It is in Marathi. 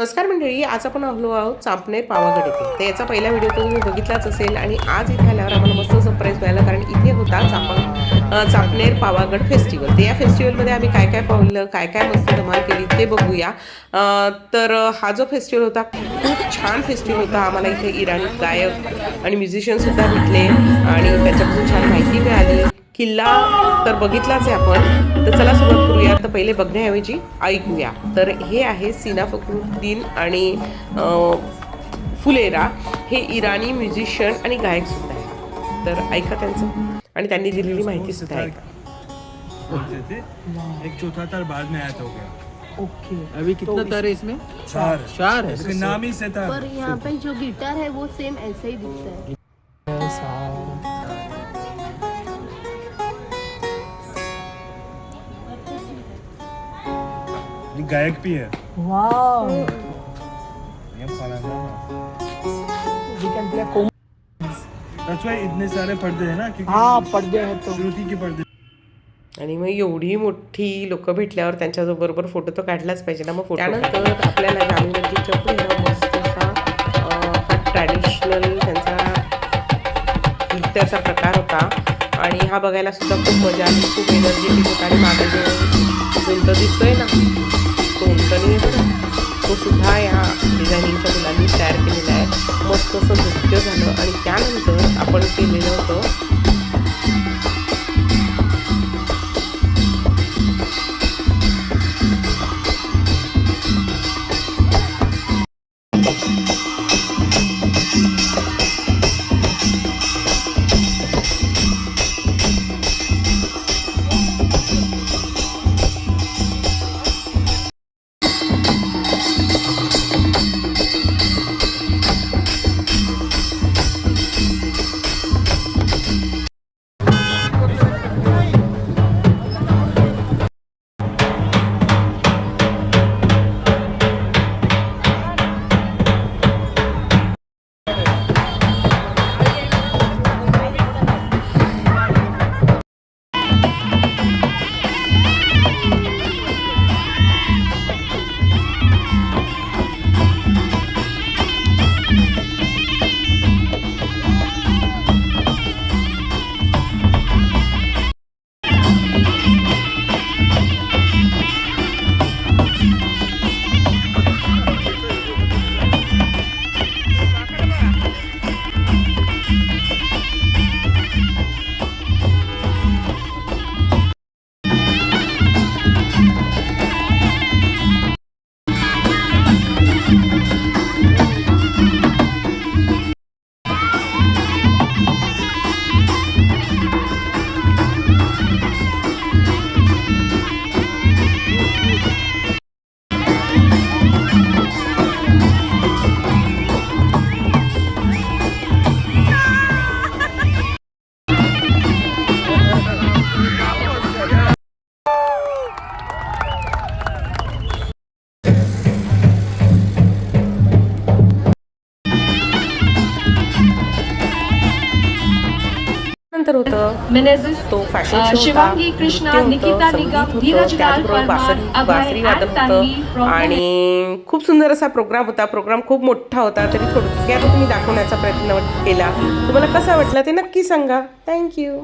नमस्कार मंडळी, आज आपण आलो आहोत चांपनेर पावागड येथे. तर याचा पहिला व्हिडिओ तर तुम्ही बघितलाच असेल आणि आज इथे आल्यावर आम्हाला मस्त सरप्राईज मिळालं, कारण इथे होता चांपनेर पावागड फेस्टिवल. तर या फेस्टिवलमध्ये आम्ही काय काय पाहिलं, काय काय मस्त धमाल केली ते बघूया. तर हा जो फेस्टिवल होता खूप छान फेस्टिवल होता. आम्हाला इथे इराणी गायक आणि म्युझिशियनसुद्धा भेटले आणि त्याच्यापासून छान माहिती मिळाली. किल्ला तर बघितलाच आहे आपण, तर चला सुरुवात करूया. तर पहिले बघण्याऐवजी ऐकूया. तर हे आहे सीना फखरुद्दीन आणि फुलेरा, हे इराणी म्युझिशियन आणि गायकसुद्धा आहेत. तर ऐका त्यांचं आणि त्यांनी दिलेली माहिती सुद्धा ऐका. एक चौथा तार बाद में आया था। ओके, अभी कितना तार है इसमें? चार है। इसका नाम ही से था। पर यहाँ पे जो गिटार है वो सेम ऐसे ही दिखता है। ये गायक भी है। वाव, ये फलाना। We can play calm. That's why इतने सारे पर्दे हैं ना, क्योंकि हाँ, पर्दे हैं तो श्रुति के पर्दे। आणि मग एवढी मोठी लोक भेटल्यावर त्यांच्याबरोबर फोटो तर काढलाच पाहिजे ना. मग त्यानंतर आपल्याला जामी मस्जिदच्या पुढे मस्त असा ट्रॅडिशनल त्यांचा नृत्याचा प्रकार होता आणि हा बघायला सुद्धा खूप मजा आली, खूप एनर्जेटिक होता. आणि मागे जो उंट दिसतोय ना, तो उंट नाही बघा, तो सुद्धा या डिझायनिंगच्या मुलांनी तयार केलेला आहे. मस्त असं नृत्य झालं आणि त्यानंतर आपण केलेलं होतं नंतर होतं तो फॅशन शो, शिवांगी कृष्णा, निकिता निगम, धीरज लाल परमार, बासरी वादन होतं आणि खूप सुंदर असा प्रोग्राम होता. प्रोग्राम खूप मोठा होता, तरी थोडक्यात तुम्ही दाखवण्याचा प्रयत्न केला. तुम्हाला कसा वाटला ते नक्की सांगा. थँक्यू.